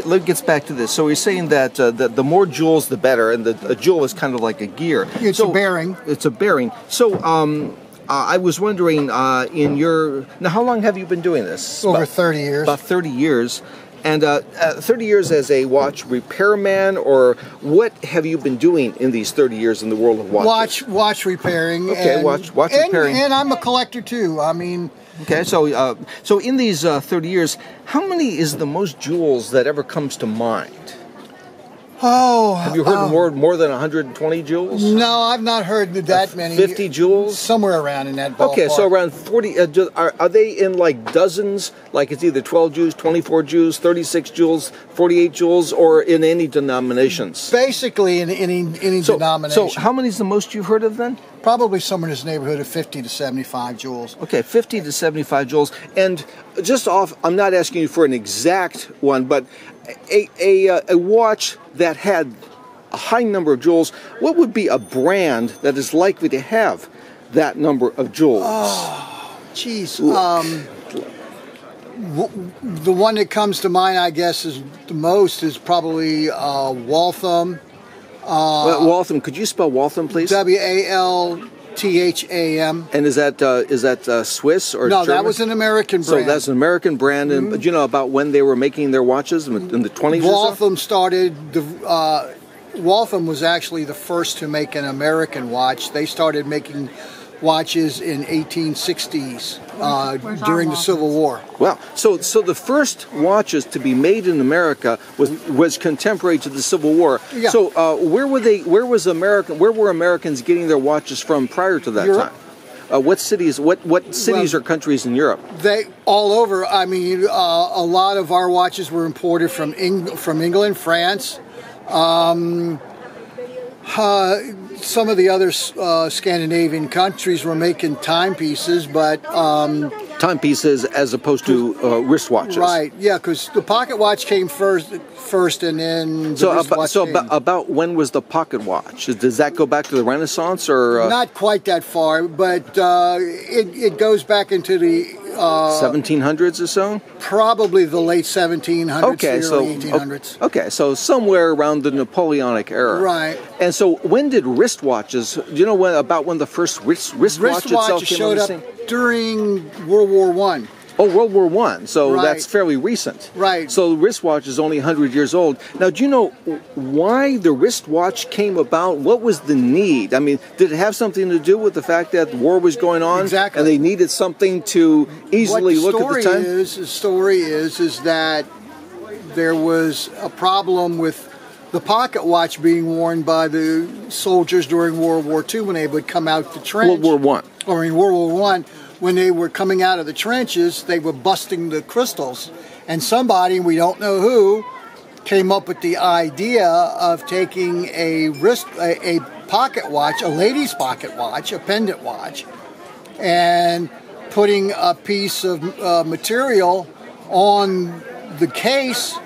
Let's get back to this. So you're saying that the more jewels, the better, and a jewel is kind of like a gear. It's a bearing. It's a bearing. So I was wondering, now how long have you been doing this? Over 30 years. About 30 years. And 30 years as a watch repairman, or what have you been doing in these 30 years in the world of watches? Watch repairing. Okay, and, watch repairing. And I'm a collector too. I mean. Okay, so so in these 30 years, how many is the most jewels that ever comes to mind? Oh, have you heard more than 120 jewels? No, I've not heard that many. 50 jewels? Somewhere around in that ballpark. Okay, so around 40. Are they in like dozens? Like it's either 12 jewels, 24 jewels, 36 jewels, 48 jewels, or in any denominations? Basically, in any denomination. So how many is the most you've heard of then? Probably somewhere in this neighborhood of 50 to 75 jewels. Okay, 50 to 75 jewels. And just off, I'm not asking you for an exact one, but a watch that had a high number of jewels, what would be a brand that is likely to have that number of jewels? Oh, geez. The one that comes to mind, I guess, is the most is probably Waltham. Waltham. Could you spell Waltham, please? Waltham. And is that Swiss or no? German? That was an American brand. So that's an American brand. And do you know about when they were making their watches in the 20s? Waltham started. Waltham was actually the first to make an American watch. They started making watches in 1860s during the Civil War. Wow. So the first watches to be made in America was contemporary to the Civil War. Yeah. So where were Americans getting their watches from prior to that Europe. time? What cities or countries in Europe? They all over. I mean, a lot of our watches were imported from England, France. Some of the other Scandinavian countries were making timepieces, but timepieces as opposed to wristwatches. Right? Yeah, because the pocket watch came first, and then the wristwatch came. About when was the pocket watch? Does that go back to the Renaissance or? Not quite that far, but it goes back into the 1700s or so. Probably the late 1700s, early 1800s. Okay, so somewhere around the Napoleonic era. Right. And so when did wristwatches? Do you know when the first wristwatch itself came showed on the up scene? During World War I. Oh, World War I. So right. That's fairly recent. Right. So the wristwatch is only 100 years old. Now, do you know why the wristwatch came about? What was the need? I mean, did it have something to do with the fact that the war was going on? Exactly. And they needed something to easily look at the time? The story is that there was a problem with the pocket watch being worn by the soldiers during World War II when they would come out the trench. World War I. Or in World War I, when they were coming out of the trenches, they were busting the crystals. And somebody, we don't know who, came up with the idea of taking a pocket watch, a lady's pocket watch, a pendant watch, and putting a piece of material on the case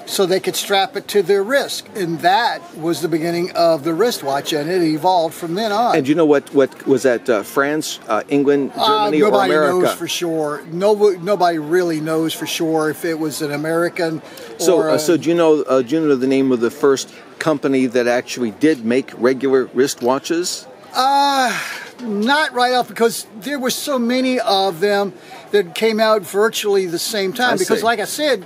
so they could strap it to their wrist. And that was the beginning of the wristwatch, and it evolved from then on. And do you know what was that, France, England, Germany, or America? Nobody knows for sure. Nobody really knows for sure if it was an American or... So do you know the name of the first company that actually did make regular wristwatches? Not right off, because there were so many of them that came out virtually the same time. Because like I said,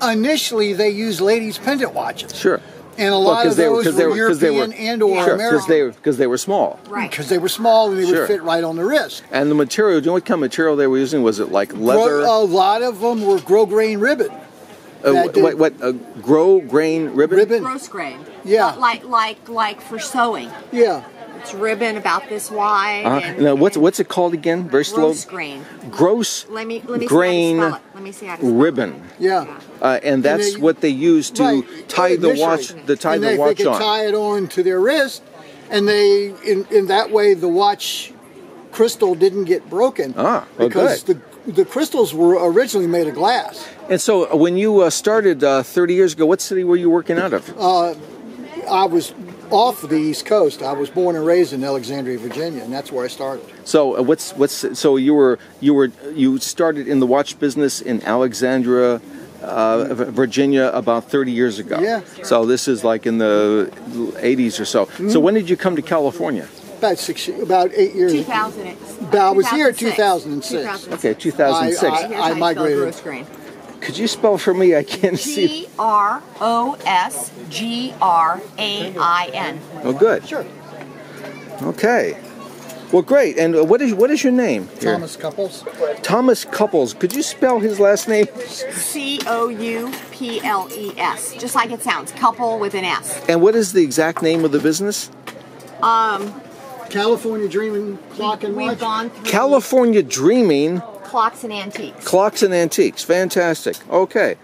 initially they used ladies' pendant watches. Sure. And a lot of those were European and or American. Because they were small. Right. Because they were small and they would fit right on the wrist. And the material, do you know what kind of material they were using? Was it like leather? A lot of them were grosgrain ribbon. Grosgrain ribbon? Grosgrain. Yeah. Like for sewing. Yeah. It's ribbon about this wide. Now, what's it called again? Very slow. Let me grain Let me see how to spell it. ribbon. Yeah. And that's what they use to tie the watch. They could tie it on to their wrist, and they in that way the watch crystal didn't get broken. Because the crystals were originally made of glass. And so when you started 30 years ago, what city were you working out of? I was off the East Coast. I was born and raised in Alexandria, Virginia, and that's where I started. So so you started in the watch business in Alexandria, Virginia about 30 years ago. Yeah. So this is like in the 80s or so. So when did you come to California? About 8 years. 2000. I was here in 2006. Okay, 2006. I migrated. Could you spell for me? I can't see. GROSGRAIN. Oh, good. Sure. Okay. Well, great. And what is your name? Thomas Couples. Thomas Couples. Could you spell his last name? COUPLES. Just like it sounds. Couple with an S. And what is the exact name of the business? California Dreaming Clock and Watch. We've gone through California Dreaming Clocks and Antiques. Clocks and Antiques. Fantastic. Okay.